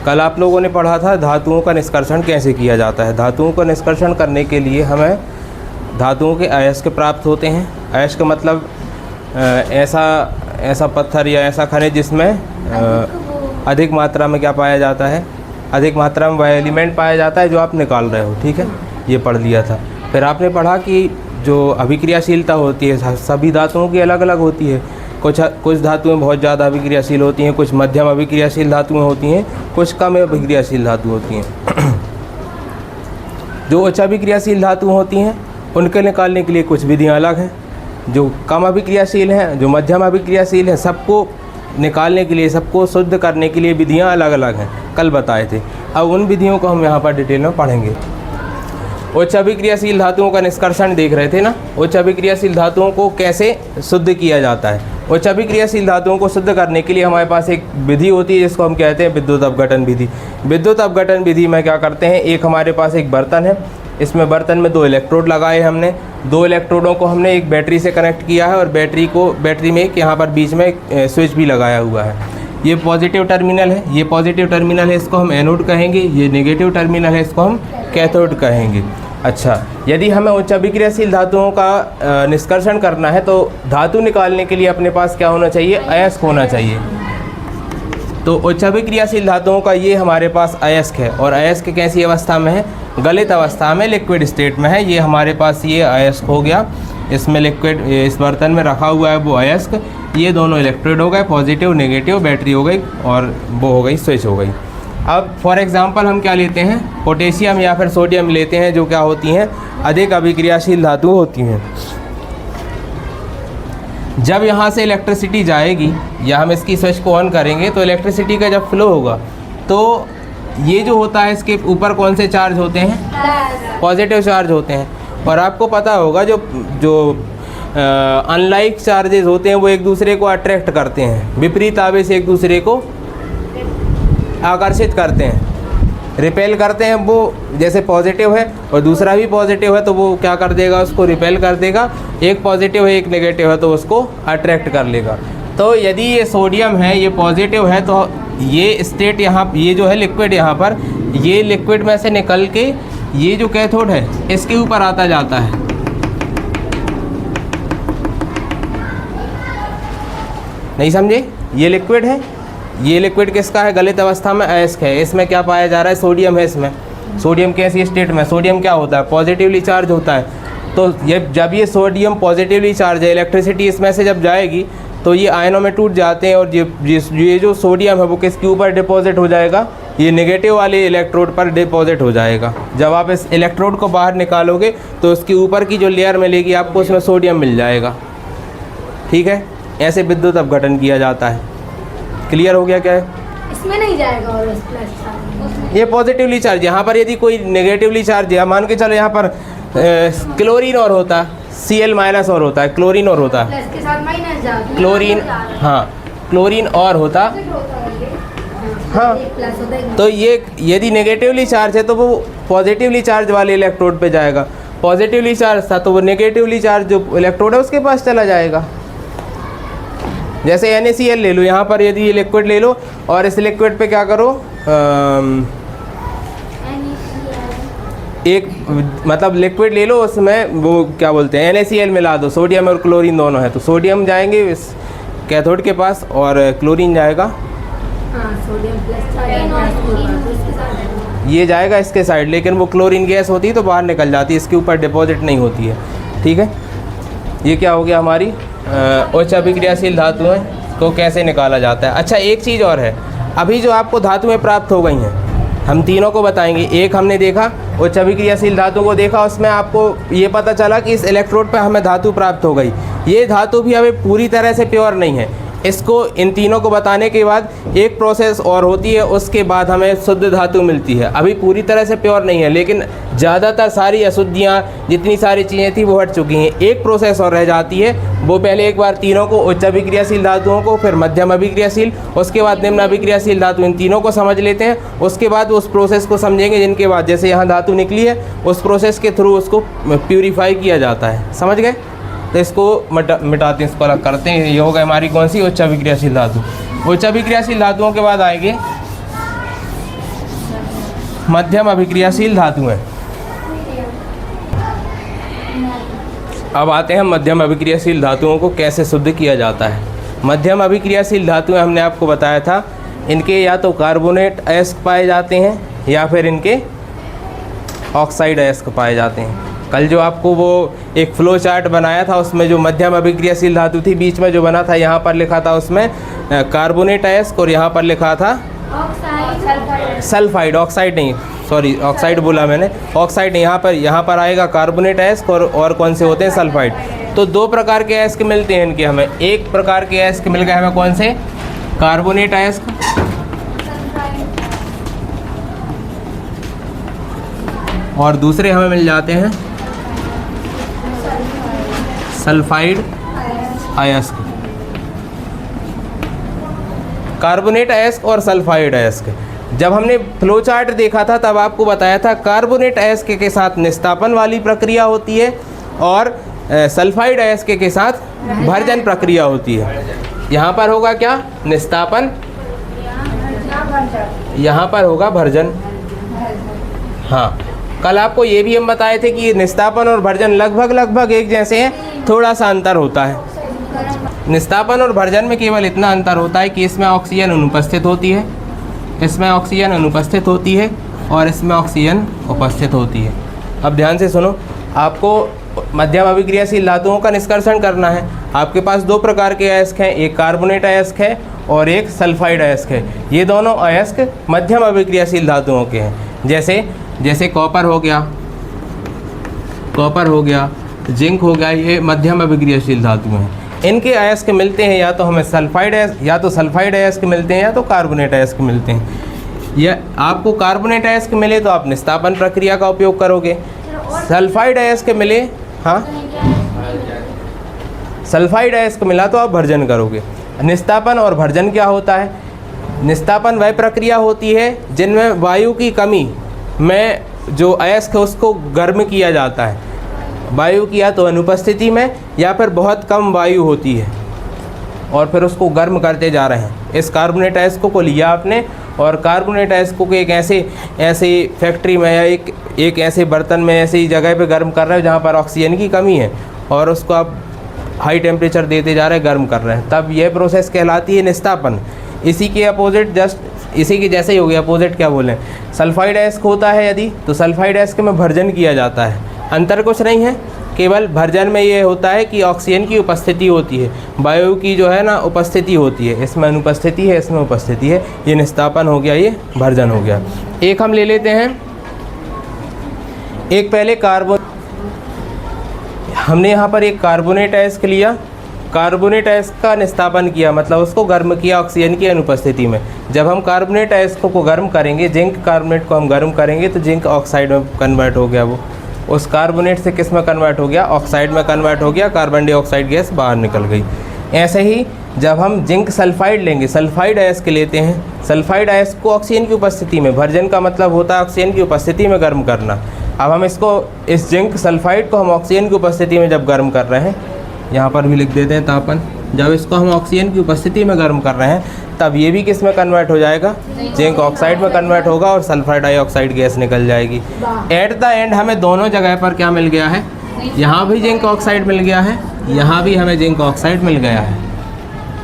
कल आप लोगों ने पढ़ा था धातुओं का निष्कर्षण कैसे किया जाता है। धातुओं का निष्कर्षण करने के लिए हमें धातुओं के अयस्क प्राप्त होते हैं। अयस्क मतलब ऐसा पत्थर या ऐसा खनिज जिसमें अधिक मात्रा में क्या पाया जाता है, अधिक मात्रा में वह एलिमेंट पाया जाता है जो आप निकाल रहे हो। ठीक है, ये पढ़ लिया था। फिर आपने पढ़ा कि जो अभिक्रियाशीलता होती है सभी धातुओं की अलग अलग होती है। कुछ धातुएं बहुत ज़्यादा अभिक्रियाशील होती हैं, कुछ मध्यम अभिक्रियाशील धातुएं होती हैं, कुछ कम अभिक्रियाशील धातु होती हैं। जो उच्च अभिक्रियाशील धातु होती हैं उनके निकालने के लिए कुछ विधियाँ अलग हैं। जो कम अभिक्रियाशील हैं, जो मध्यम अभिक्रियाशील हैं, सबको निकालने के लिए, सबको शुद्ध करने के लिए विधियाँ अलग अलग हैं, कल बताए थे। अब उन विधियों को हम यहाँ पर डिटेल में पढ़ेंगे। उच्च अभिक्रियाशील धातुओं का निष्कर्षण देख रहे थे ना। उच्च अभिक्रियाशील धातुओं को कैसे शुद्ध किया जाता है। उच्च अभिक्रियाशील धातुओं को शुद्ध करने के लिए हमारे पास एक विधि होती है जिसको हम कहते हैं विद्युत अपघटन विधि। विद्युत अपघटन विधि में क्या करते हैं, एक हमारे पास एक बर्तन है, इसमें बर्तन में 2 इलेक्ट्रोड लगाए हमने। 2 इलेक्ट्रोडों को हमने एक बैटरी से कनेक्ट किया है और बैटरी में एक यहाँ पर बीच में एक स्विच भी लगाया हुआ है। ये पॉजिटिव टर्मिनल है, ये पॉजिटिव टर्मिनल है, इसको हम एनोड कहेंगे। ये नेगेटिव टर्मिनल है, इसको हम कैथोड कहेंगे। अच्छा, यदि हमें उच्च अभिक्रियाशील धातुओं का निष्कर्षण करना है तो धातु निकालने के लिए अपने पास क्या होना चाहिए, अयस्क होना चाहिए। तो उच्च अभिक्रियाशील धातुओं का ये हमारे पास अयस्क है। और अयस्क कैसी अवस्था में है, गलित अवस्था में, लिक्विड स्टेट में है। ये हमारे पास ये अयस्क हो गया, इसमें लिक्विड इस बर्तन में रखा हुआ है वो अयस्क। ये दोनों इलेक्ट्रोड हो गए, पॉजिटिव नेगेटिव, बैटरी हो गई और वो हो गई स्विच हो गई। अब फॉर एग्जांपल हम क्या लेते हैं, पोटेशियम या फिर सोडियम लेते हैं, जो क्या होती हैं, अधिक अभिक्रियाशील धातु होती हैं। जब यहाँ से इलेक्ट्रिसिटी जाएगी या हम इसकी स्विच को ऑन करेंगे तो इलेक्ट्रिसिटी का जब फ्लो होगा तो ये जो होता है इसके ऊपर कौन से चार्ज होते हैं, पॉजिटिव चार्ज होते हैं। और आपको पता होगा जो अनलाइक चार्जेस होते हैं वो एक दूसरे को अट्रैक्ट करते हैं, विपरीत आवेश एक दूसरे को आकर्षित करते हैं, रिपेल करते हैं। वो जैसे पॉजिटिव है और दूसरा भी पॉजिटिव है तो वो क्या कर देगा, उसको रिपेल कर देगा। एक पॉजिटिव है एक नेगेटिव है तो उसको अट्रैक्ट कर लेगा। तो यदि ये सोडियम है, ये पॉजिटिव है, तो ये स्टेट यहाँ, ये जो है लिक्विड यहाँ पर, ये लिक्विड में से निकल के ये जो कैथोड है इसके ऊपर आता जाता है। नहीं समझे, ये लिक्विड है, ये लिक्विड किसका है, गलित अवस्था में अयस्क है। इसमें क्या पाया जा रहा है, सोडियम है। इसमें सोडियम कैसी स्टेट में, सोडियम क्या होता है, पॉजिटिवली चार्ज होता है। तो ये जब ये सोडियम पॉजिटिवली चार्ज है, इलेक्ट्रिसिटी इसमें से जब जाएगी तो ये आयनों में टूट जाते हैं और ये जो सोडियम है वो किसके ऊपर डिपॉजिट हो जाएगा, ये नेगेटिव वाले इलेक्ट्रोड पर डिपॉजिट हो जाएगा। जब आप इस इलेक्ट्रोड को बाहर निकालोगे तो उसके ऊपर की जो लेयर मिलेगी आपको, उसमें सोडियम मिल जाएगा। ठीक है, ऐसे विद्युत अपघटन किया जाता है। क्लियर हो गया क्या है, इसमें नहीं जाएगा और प्लस चार्ज, ये पॉजिटिवली चार्ज। यहाँ पर यदि कोई नेगेटिवली चार्ज है, मान के चलो यहाँ पर क्लोरीन और होता, Cl माइनस और होता है, क्लोरीन और होता है, प्लस के साथ माइनस जाता, क्लोरीन, हाँ क्लोरीन और होता, हाँ, तो ये यदि नेगेटिवली चार्ज है तो वो पॉजिटिवली चार्ज वाले इलेक्ट्रोड पे जाएगा। पॉजिटिवली चार्ज था तो वो नेगेटिवली चार्ज जो इलेक्ट्रोड है उसके पास चला जाएगा। जैसे NaCl ले लो, यहाँ पर यदि ये लिक्विड ले लो और इस लिक्विड पे क्या करो, एक मतलब लिक्विड ले लो, उसमें वो क्या बोलते हैं NaCl मिला दो, सोडियम और क्लोरीन दोनों है, तो सोडियम जाएंगे इस कैथोड के पास और क्लोरीन जाएगा, सोडियम प्लस ये जाएगा इसके साइड। लेकिन वो क्लोरीन गैस होती है तो बाहर निकल जाती है, इसके ऊपर डिपॉजिट नहीं होती है। ठीक है, ये क्या हो गया, हमारी उच्च अभिक्रियाशील धातुएं को कैसे निकाला जाता है। अच्छा, एक चीज़ और है, अभी जो आपको धातुएं प्राप्त हो गई हैं हम तीनों को बताएंगे। एक हमने देखा उच्च अभिक्रियाशील धातु को देखा, उसमें आपको ये पता चला कि इस इलेक्ट्रोड पर हमें धातु प्राप्त हो गई। ये धातु भी हमें पूरी तरह से प्योर नहीं है। इसको इन तीनों को बताने के बाद एक प्रोसेस और होती है, उसके बाद हमें शुद्ध धातु मिलती है। अभी पूरी तरह से प्योर नहीं है, लेकिन ज़्यादातर सारी अशुद्धियाँ, जितनी सारी चीज़ें थी वो हट चुकी हैं। एक प्रोसेस और रह जाती है, वो पहले एक बार तीनों को, उच्च अभिक्रियाशील धातुओं को, फिर मध्यम अभिक्रियाशील, उसके बाद निम्न अभिक्रियाशील धातु, इन तीनों को समझ लेते हैं। उसके बाद उस प्रोसेस को समझेंगे जिनके बाद जैसे यहाँ धातु निकली है, उस प्रोसेस के थ्रू उसको प्यूरीफाई किया जाता है। समझ गए, तो इसको मिटाते हैं, इसको अलग करते हैं। ये हो गई हमारी कौन सी, उच्च अभिक्रियाशील धातु। उच्च अभिक्रियाशील धातुओं के बाद आएंगे मध्यम अभिक्रियाशील धातु हैं। अब आते हैं मध्यम अभिक्रियाशील धातुओं को कैसे शुद्ध किया जाता है। मध्यम अभिक्रियाशील धातुएं हमने आपको बताया था, इनके या तो कार्बोनेट अयस्क पाए जाते हैं या फिर इनके ऑक्साइड अयस्क पाए जाते हैं। कल जो आपको वो एक फ्लो चार्ट बनाया था उसमें जो मध्यम अभिक्रियाशील धातु थी, बीच में जो बना था यहाँ पर लिखा था उसमें कार्बोनेट अयस्क और यहाँ पर लिखा था सल्फाइड, ऑक्साइड नहीं, सॉरी ऑक्साइड बोला मैंने, ऑक्साइड नहीं, यहाँ पर आएगा कार्बोनेट अयस्क और कौन से होते हैं सल्फाइड। तो दो प्रकार के अयस्क मिलते हैं इनके हमें। एक प्रकार के अयस्क मिल गए हमें कौन से, कार्बोनेट अयस्क, और दूसरे हमें मिल जाते हैं सल्फाइड अयस्क। कार्बोनेट अयस्क और सल्फाइड अयस्क। जब हमने फ्लो चार्ट देखा था तब आपको बताया था कार्बोनेट अयस्क के साथ निस्तापन वाली प्रक्रिया होती है और सल्फाइड अयस्क के साथ भर्जन प्रक्रिया होती है। यहाँ पर होगा क्या, निस्तापन, यहाँ पर होगा भर्जन। हाँ, कल आपको ये भी हम बताए थे कि निस्तापन और भर्जन लगभग एक जैसे हैं, थोड़ा सा अंतर होता है। निस्तापन और भर्जन में केवल इतना अंतर होता है कि इसमें ऑक्सीजन अनुपस्थित होती है, इसमें ऑक्सीजन अनुपस्थित होती है और इसमें ऑक्सीजन उपस्थित होती है। अब ध्यान से सुनो, आपको मध्यम अभिक्रियाशील धातुओं का निष्कर्षण करना है। आपके पास दो प्रकार के अयस्क हैं, एक कार्बोनेट अयस्क है और एक सल्फाइड अयस्क है। ये दोनों अयस्क मध्यम अभिक्रियाशील धातुओं के हैं। जैसे कॉपर हो गया, जिंक हो गया, ये मध्यम अभिक्रियाशील धातु हैं। इनके अयस्क मिलते हैं या तो हमें सल्फाइड अयस्क मिलते हैं या तो कार्बोनेट अयस्क मिलते हैं। या आपको कार्बोनेट अयस्क मिले तो आप निस्तापन प्रक्रिया का उपयोग करोगे, सल्फाइड अयस्क मिले, हाँ सल्फाइड अयस्क मिला तो आप भर्जन करोगे। निस्तापन और भर्जन क्या होता है, निस्तापन वह प्रक्रिया होती है जिनमें वायु की कमी में जो अयस्क है उसको गर्म किया जाता है। वायु की या तो अनुपस्थिति में या फिर बहुत कम वायु होती है और फिर उसको गर्म करते जा रहे हैं। इस कार्बोनेट अयस्क को लिया आपने और कार्बोनेट अयस्क को एक ऐसे फैक्ट्री में या एक ऐसे बर्तन में ऐसी जगह पे गर्म कर रहे हो जहाँ पर ऑक्सीजन की कमी है और उसको आप हाई टेम्परेचर देते जा रहे हैं, गर्म कर रहे हैं, तब यह प्रोसेस कहलाती है निस्तापन। इसी के अपोजिट, जस्ट इसी के जैसे ही हो गया, अपोजिट क्या बोलें, सल्फाइड अयस्क होता है यदि, तो सल्फाइड अयस्क में भर्जन किया जाता है। अंतर कुछ नहीं है, केवल भर्जन में ये होता है कि ऑक्सीजन की उपस्थिति होती है, वायु की जो है ना उपस्थिति होती है, इसमें अनुपस्थिति है, इसमें उपस्थिति है। ये निस्तापन हो गया, ये भर्जन हो गया। एक हम ले लेते हैं, एक पहले हमने यहाँ पर एक कार्बोनेट अयस्क लिया, कार्बोनेट अयस्क का निस्तापन किया, मतलब उसको गर्म किया ऑक्सीजन की अनुपस्थिति में। जब हम कार्बोनेट अयस्क को गर्म करेंगे, जिंक कार्बोनेट को हम गर्म करेंगे तो जिंक ऑक्साइड में कन्वर्ट हो गया, वो उस कार्बोनेट से किस में कन्वर्ट हो गया, ऑक्साइड में कन्वर्ट हो गया, कार्बन डाइऑक्साइड गैस बाहर निकल गई। ऐसे ही जब हम जिंक सल्फाइड लेंगे, सल्फाइड अयस्क लेते हैं, सल्फाइड अयस्क को ऑक्सीजन की उपस्थिति में, भर्जन का मतलब होता है ऑक्सीजन की उपस्थिति में गर्म करना। अब हम इस जिंक सल्फाइड को हम ऑक्सीजन की उपस्थिति में जब गर्म कर रहे हैं, यहाँ पर भी लिख देते हैं तापन, जब इसको हम ऑक्सीजन की उपस्थिति में गर्म कर रहे हैं तब ये भी किस में कन्वर्ट हो जाएगा, जिंक ऑक्साइड में कन्वर्ट होगा और सल्फर डाइऑक्साइड गैस निकल जाएगी। एट द एंड हमें दोनों जगह पर क्या मिल गया है, यहाँ भी जिंक ऑक्साइड मिल गया है, यहाँ भी हमें जिंक ऑक्साइड मिल गया है।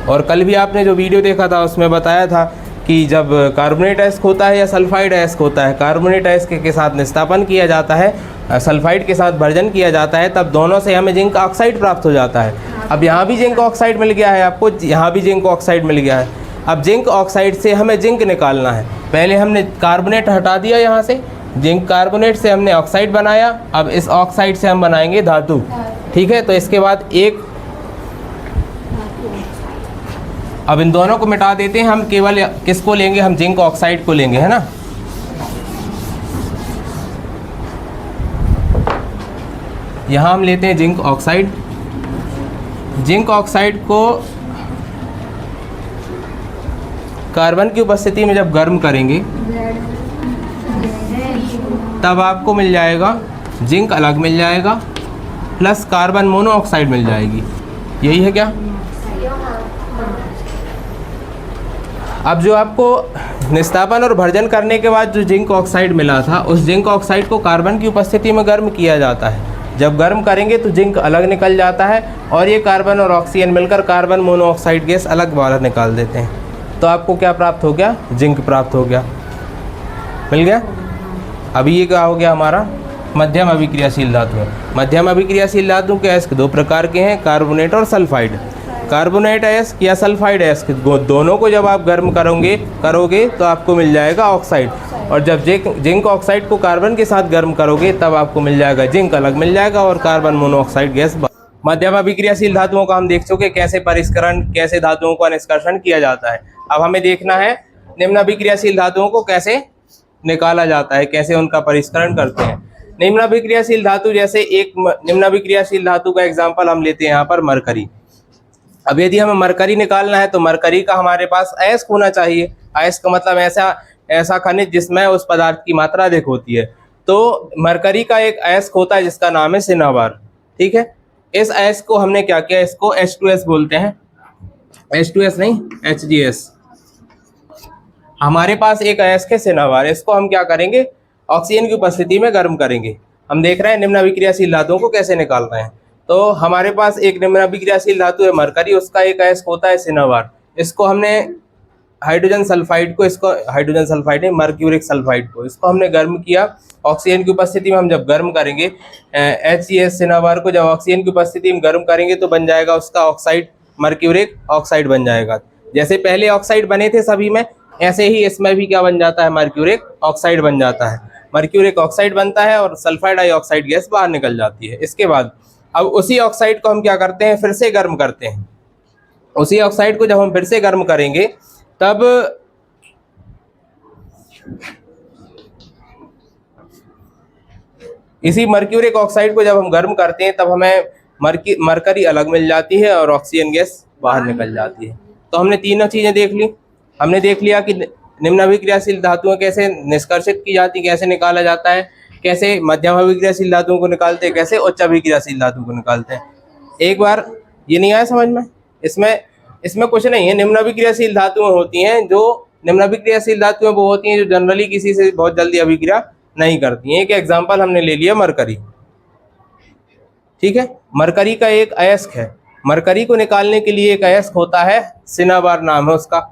और कल भी आपने जो वीडियो देखा था उसमें बताया था कि जब कार्बोनेट अयस्क होता है या सल्फाइड अयस्क होता है, कार्बोनेट अयस्क के साथ निस्तापन किया जाता है, सल्फाइड के साथ भर्जन किया जाता है, तब दोनों से हमें जिंक ऑक्साइड प्राप्त हो जाता है। अब यहाँ भी जिंक ऑक्साइड मिल गया है आपको, यहाँ भी जिंक ऑक्साइड मिल गया है। अब जिंक ऑक्साइड से हमें जिंक निकालना है। पहले हमने कार्बोनेट हटा दिया यहाँ से, जिंक कार्बोनेट से हमने ऑक्साइड बनाया, अब इस ऑक्साइड से हम बनाएंगे धातु, ठीक है। तो इसके बाद अब इन दोनों को मिटा देते हैं, हम केवल किसको लेंगे, हम जिंक ऑक्साइड को लेंगे, है ना। यहाँ हम लेते हैं जिंक ऑक्साइड। जिंक ऑक्साइड को कार्बन की उपस्थिति में जब गर्म करेंगे तब आपको मिल जाएगा जिंक अलग मिल जाएगा प्लस कार्बन मोनोऑक्साइड मिल जाएगी। यही है क्या। अब जो आपको निस्तापन और भर्जन करने के बाद जो जिंक ऑक्साइड मिला था, उस जिंक ऑक्साइड को कार्बन की उपस्थिति में गर्म किया जाता है। जब गर्म करेंगे तो जिंक अलग निकल जाता है और ये कार्बन और ऑक्सीजन मिलकर कार्बन मोनोऑक्साइड गैस अलग बाहर निकाल देते हैं। तो आपको क्या प्राप्त हो गया? जिंक प्राप्त हो गया। मिल गया। अभी ये क्या हो गया हमारा? मध्यम अभिक्रियाशील धातु है। मध्यम अभिक्रियाशील धातु के अयस्क दो प्रकार के हैं, कार्बोनेट और सल्फाइड। कार्बोनेट अयस्क या सल्फाइड अयस्क दोनों को जब आप गर्म करोगे तो आपको मिल जाएगा ऑक्साइड, और जब जिंक ऑक्साइड को कार्बन के साथ गर्म करोगे तब आपको मिल जाएगा जिंक अलग मिल जाएगा और कार्बन मोनोऑक्साइड गैस। मध्यम अभिक्रियाशील धातुओं का हम देख चुके कैसे परिष्करण, कैसे धातुओं का निष्कर्षण किया जाता है। अब हमें देखना है निम्न अभिक्रियाशील धातुओं को कैसे निकाला जाता है, कैसे उनका परिष्करण करते हैं। निम्न अभिक्रियाशील धातु, जैसे एक निम्न अभिक्रियाशील धातु का एग्जाम्पल हम लेते हैं यहाँ पर मरकरी। अब यदि हमें मरकरी निकालना है तो मरकरी का हमारे पास अयस्क होना चाहिए। अयस्क का मतलब ऐसा खनिज जिसमें उस पदार्थ की मात्रा अधिक होती है। तो मरकरी का एक अयस्क होता है जिसका नाम है सिनाबार। ठीक है, इस अयस्क को हमने क्या किया, इसको H2S बोलते हैं। H2S नहीं, HGS। हमारे पास एक अयस्क है सिनाबार, इसको हम क्या करेंगे, ऑक्सीजन की उपस्थिति में गर्म करेंगे। हम देख रहे हैं निम्न अभिक्रियाशील धातुओं को कैसे निकाल रहे हैं। तो हमारे पास एक निम्न अभिक्रियाशील धातु है मरकरी, उसका एक अयस्क होता है सिनाबार। इसको हमने हाइड्रोजन सल्फाइड नहीं, मर्क्यूरिक सल्फाइड को, इसको हमने गर्म किया। ऑक्सीजन की उपस्थिति में हम जब गर्म करेंगे HCS सिनाबार को, जब ऑक्सीजन की उपस्थिति में गर्म करेंगे तो बन जाएगा उसका ऑक्साइड, मर्क्यूरिक ऑक्साइड बन जाएगा। जैसे पहले ऑक्साइड बने थे सभी में, ऐसे ही इसमें भी क्या बन जाता है, मर्क्यूरिक ऑक्साइड बन जाता है। मर्क्यूरिक ऑक्साइड बनता है और सल्फर डाइऑक्साइड गैस बाहर निकल जाती है। इसके बाद अब उसी ऑक्साइड को हम क्या करते हैं, फिर से गर्म करते हैं। उसी ऑक्साइड को जब हम फिर से गर्म करेंगे तब इसी मर्क्यूरिक ऑक्साइड को जब हम गर्म करते हैं तब हमें मरकरी अलग मिल जाती है और ऑक्सीजन गैस बाहर निकल जाती है। तो हमने तीनों चीजें देख ली। हमने देख लिया कि निम्न अभिक्रियाशील धातुओं कैसे निष्कर्षित की जाती, कैसे निकाला जाता है, कैसे मध्यम अभिक्रियाशील धातुओं को निकालते हैं, कैसे उच्च अभिक्रियाशील धातुओं को निकालते हैं। एक बार ये नहीं आया समझ में? इसमें कुछ नहीं है। निम्न अभिक्रियाशील धातुएं होती हैं, जो निम्न अभिक्रियाशील धातुएं वो होती हैं जो जनरली किसी से बहुत जल्दी अभिक्रिया नहीं करती हैं। एक एग्जाम्पल हमने ले लिया मरकरी। ठीक है, मरकरी का एक अयस्क है। मरकरी को निकालने के लिए एक अयस्क होता है, सिनाबार नाम है उसका,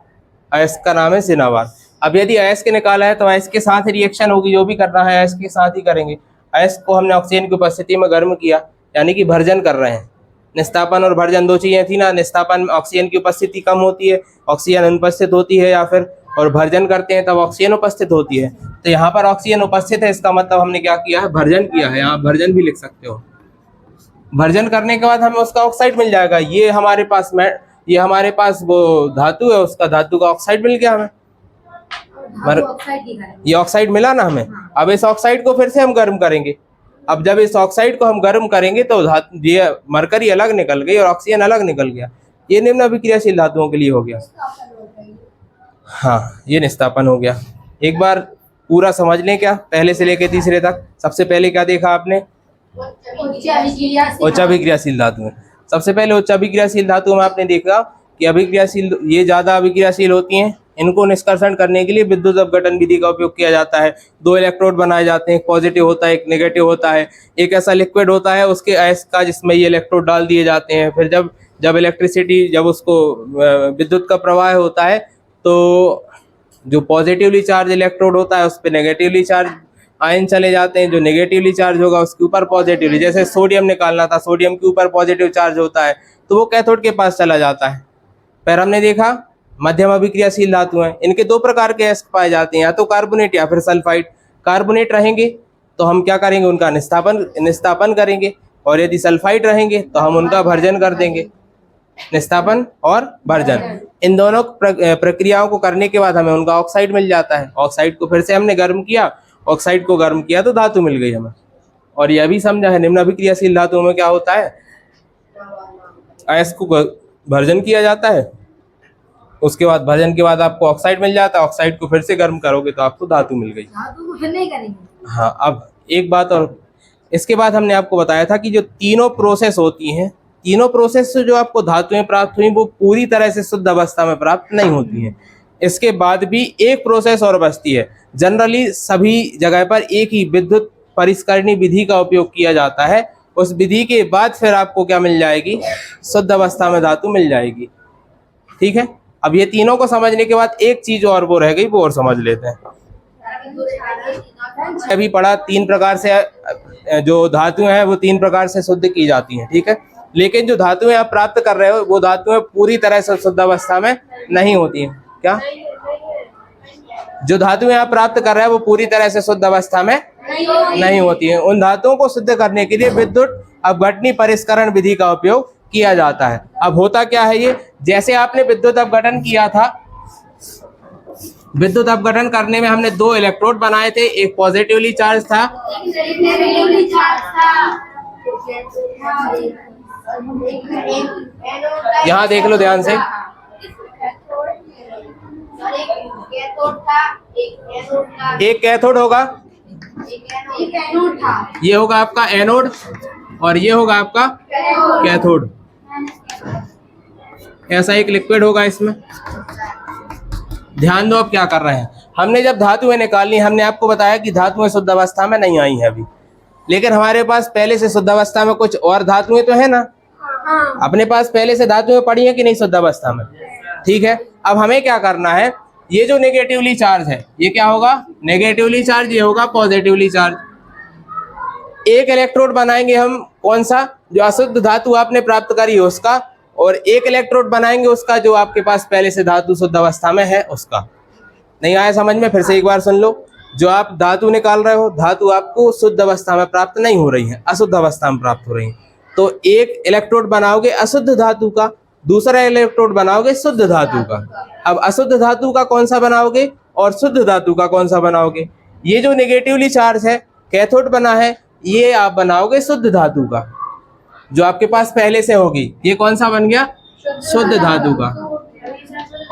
अयस्क का नाम है सिनाबार। अब यदि अयस्क निकाला है तो अयस्क के साथ रिएक्शन होगी, जो भी करना है अयस्क के साथ ही करेंगे। अयस्क को हमने ऑक्सीजन की उपस्थिति में गर्म किया, यानी कि भर्जन कर रहे हैं। निस्तापन और भर्जन दो चीजें थी ना, निस्तापन में ऑक्सीजन की उपस्थिति कम होती है, ऑक्सीजन अनुपस्थित होती है, या फिर और भर्जन करते हैं तब ऑक्सीजन उपस्थित होती है। तो यहाँ पर ऑक्सीजन उपस्थित है, इसका मतलब हमने क्या किया है, भर्जन किया है। यहाँ भर्जन भी लिख सकते हो। भर्जन करने के बाद हमें उसका ऑक्साइड मिल जाएगा। ये हमारे पास वो धातु है, उसका धातु का ऑक्साइड मिल गया हमें। ये ऑक्साइड मिला ना हमें। अब इस ऑक्साइड को फिर से हम गर्म करेंगे। अब जब इस ऑक्साइड को हम गर्म करेंगे तो ये मरकरी अलग निकल गई और ऑक्सीजन अलग निकल गया। ये निम्न अभिक्रियाशील धातुओं के लिए हो गया। हाँ, ये निस्तापन हो गया। एक बार पूरा समझ लें क्या, पहले से लेकर तीसरे तक। सबसे पहले क्या देखा आपने, उच्च अभिक्रियाशील धातु। सबसे पहले उच्च अभिक्रियाशील धातु में आपने देखा कि अभिक्रियाशील, ये ज्यादा अभिक्रियाशील होती हैं। इनको निष्कर्षण करने के लिए विद्युत अपघटन विधि का उपयोग किया जाता है। दो इलेक्ट्रोड बनाए जाते हैं, एक पॉजिटिव होता है, एक नेगेटिव होता है। एक ऐसा लिक्विड होता है उसके अयस्क का जिसमें ये इलेक्ट्रोड डाल दिए जाते हैं। फिर जब इलेक्ट्रिसिटी, जब उसको विद्युत का प्रवाह होता है तो जो पॉजिटिवली चार्ज इलेक्ट्रोड होता है उस पर नेगेटिवली चार्ज आयन चले जाते हैं। जो नेगेटिवली चार्ज होगा उसके ऊपर पॉजिटिवली, जैसे सोडियम निकालना था, सोडियम के ऊपर पॉजिटिव चार्ज होता है तो वो कैथोड के पास चला जाता है। फिर हमने देखा मध्यम अभिक्रियाशील धातु हैं, इनके दो प्रकार के अयस्क पाए जाते हैं, या तो कार्बोनेट या फिर सल्फाइड। कार्बोनेट रहेंगे तो हम क्या करेंगे, उनका निस्तापन करेंगे, और यदि सल्फाइड रहेंगे तो हम उनका भर्जन कर देंगे। निस्तापन और भर्जन, इन दोनों प्रक्रियाओं को करने के बाद हमें उनका ऑक्साइड मिल जाता है। ऑक्साइड को फिर से हमने गर्म किया, ऑक्साइड को गर्म किया तो धातु मिल गई हमें। और यह भी समझा है निम्न अभिक्रियाशील धातुओं में क्या होता है, अयस्क को भर्जन किया जाता है, उसके बाद भर्जन के बाद आपको ऑक्साइड मिल जाता है। ऑक्साइड को फिर से गर्म करोगे तो आपको धातु मिल गई। धातु को फिर नहीं करेंगे। हाँ, अब एक बात और, इसके बाद हमने आपको बताया था कि जो तीनों प्रोसेस होती हैं, तीनों प्रोसेस से जो आपको धातुएं प्राप्त हुई वो पूरी तरह से शुद्ध अवस्था में प्राप्त नहीं होती हैं। इसके बाद भी एक प्रोसेस और बचती है। जनरली सभी जगह पर एक ही विद्युत परिष्करणी विधि का उपयोग किया जाता है। उस विधि के बाद फिर आपको क्या मिल जाएगी, शुद्ध अवस्था में धातु मिल जाएगी। ठीक है, अब ये तीनों को समझने के बाद एक चीज और वो रह गई, वो और समझ लेते हैं। अभी पढ़ा 3 प्रकार से जो धातुएं हैं वो 3 प्रकार से शुद्ध की जाती हैं। ठीक है, लेकिन जो धातुएं आप प्राप्त कर रहे हो वो धातुएं पूरी तरह से शुद्ध अवस्था में नहीं होती हैं। क्या जो धातुएं आप प्राप्त कर रहे हैं वो पूरी तरह से शुद्ध अवस्था में नहीं होती हैं। उन धातुओं को शुद्ध करने के लिए विद्युत अपघटनी परिष्करण विधि का उपयोग किया जाता है। अब होता क्या है ये, जैसे आपने विद्युत अपघटन किया था, विद्युत अपघटन करने में हमने 2 इलेक्ट्रोड बनाए थे, एक पॉजिटिवली चार्ज था, यहाँ देख लो ध्यान से, एक कैथोड होगा, ये होगा आपका एनोड और ये होगा आपका कैथोड। ऐसा एक लिक्विड होगा इसमें। ध्यान दो अब क्या कर रहे हैं। हमने जब धातुएं निकालनी, हमने आपको बताया कि धातुएं शुद्ध अवस्था में नहीं आई हैं अभी, लेकिन हमारे पास पहले से शुद्ध अवस्था में कुछ और धातुएं तो है ना, अपने पास पहले से धातुएं पड़ी हैं कि नहीं शुद्ध अवस्था में। ठीक है, अब हमें क्या करना है, ये जो नेगेटिवली चार्ज है ये क्या होगा, नेगेटिवली चार्ज, ये होगा पॉजिटिवली चार्ज। एक इलेक्ट्रोड बनाएंगे हम, कौन सा, जो अशुद्ध धातु आपने प्राप्त करी है उसका, और एक इलेक्ट्रोड बनाएंगे उसका जो आपके पास पहले से धातु शुद्ध अवस्था में है उसका। नहीं आया समझ में, फिर से एक बार सुन लो। जो आप धातु निकाल रहे हो, धातु आपको शुद्ध अवस्था में प्राप्त नहीं हो रही है, अशुद्ध अवस्था में प्राप्त हो रही है, तो एक इलेक्ट्रोड बनाओगे अशुद्ध धातु का, दूसरा इलेक्ट्रोड बनाओगे शुद्ध धातु का। अब अशुद्ध धातु का कौन सा बनाओगे और शुद्ध धातु का कौन सा बनाओगे। ये जो नेगेटिवली चार्ज है, कैथोड बना है, ये आप बनाओगे शुद्ध धातु का, जो आपके पास पहले से होगी। ये कौन सा बन गया, शुद्ध धातु का,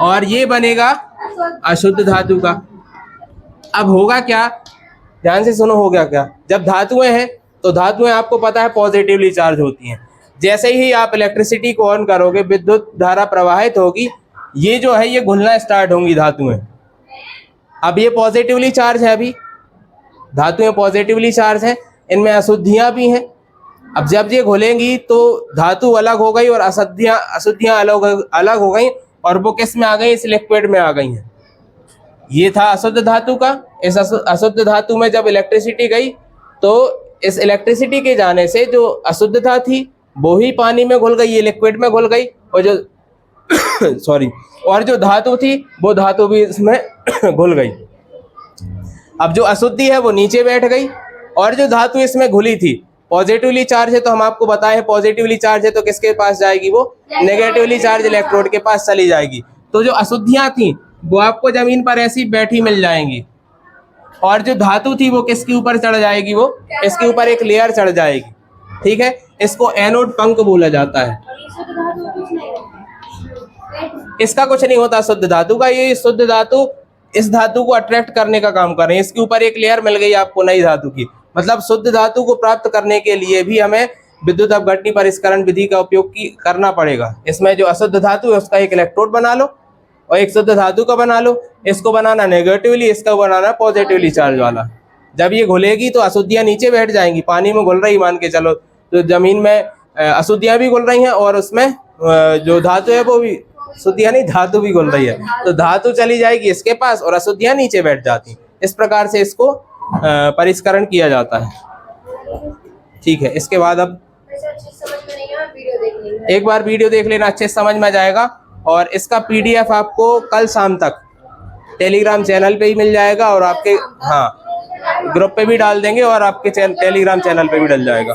और ये बनेगा अशुद्ध धातु का। अब होगा क्या, ध्यान से सुनो, हो गया क्या, जब धातुएं हैं तो धातुएं आपको पता है पॉजिटिवली चार्ज होती हैं। जैसे ही आप इलेक्ट्रिसिटी को ऑन करोगे, विद्युत धारा प्रवाहित होगी, ये जो है ये घुलना स्टार्ट होंगी धातुएं। अब ये पॉजिटिवली चार्ज है, अभी धातुएं पॉजिटिवली चार्ज है, इनमें अशुद्धियां भी हैं। अब जब ये घुलेंगी तो धातु अलग हो गई और अशुद्धियां अलग हो गई, और वो किस में आ गई, इस लिक्विड में आ गई हैं। ये था अशुद्ध धातु का। इस अशुद्ध धातु में जब इलेक्ट्रिसिटी गई तो इस इलेक्ट्रिसिटी के जाने से जो अशुद्धता थी वो ही पानी में घुल गई, ये लिक्विड में घुल गई, और जो और जो धातु थी वो धातु भी इसमें घुल गई। अब जो अशुद्धि है वो नीचे बैठ गई, और जो धातु इसमें घुली थी, पॉजिटिवली चार्ज है तो हम आपको बताएं पॉजिटिवली चार्ज है तो किसके पास जाएगी, वो नेगेटिवली चार्ज इलेक्ट्रोड के पास चली जाएगी। तो जो अशुद्धियां थी वो आपको जमीन पर ऐसी बैठी मिल जाएंगी, और जो धातु थी वो किसके ऊपर चढ़ जाएगी, वो इसके ऊपर एक लेयर चढ़ जाएगी। ठीक है, इसको एनोड पंख बोला जाता है। इसका कुछ नहीं होता शुद्ध धातु का, ये शुद्ध धातु इस धातु को अट्रैक्ट करने का काम कर रहे हैं। इसके ऊपर एक लेयर मिल गई आपको नई धातु की, मतलब शुद्ध धातु को प्राप्त करने के लिए भी हमें विद्युत अपघटनी परिष्करण विधि का उपयोग करना पड़ेगा। इसमें जो अशुद्ध धातु है उसका एक इलेक्ट्रोड बना लो और एक शुद्ध धातु का बना लो। इसको बनाना नेगेटिवली, इसका बनाना पॉजिटिवली चार्ज वाला। जब ये घुलेगी तो अशुद्धियां नीचे बैठ जाएंगी, पानी में घुल रही मान के चलो, तो जमीन में अशुद्धियां भी घुल रही हैं और उसमें जो धातु है वो भी, शुद्धियां नहीं धातु भी घुल रही है, तो धातु चली जाएगी इसके पास और अशुद्धियां नीचे बैठ जाती। इस प्रकार से इसको परिष्करण किया जाता है। ठीक है, इसके बाद अब एक बार वीडियो देख लेना, अच्छे समझ में जाएगा। और इसका PDF आपको कल शाम तक टेलीग्राम चैनल पे ही मिल जाएगा, और आपके ग्रुप पे भी डाल देंगे, और आपके टेलीग्राम चैनल पे भी डल जाएगा।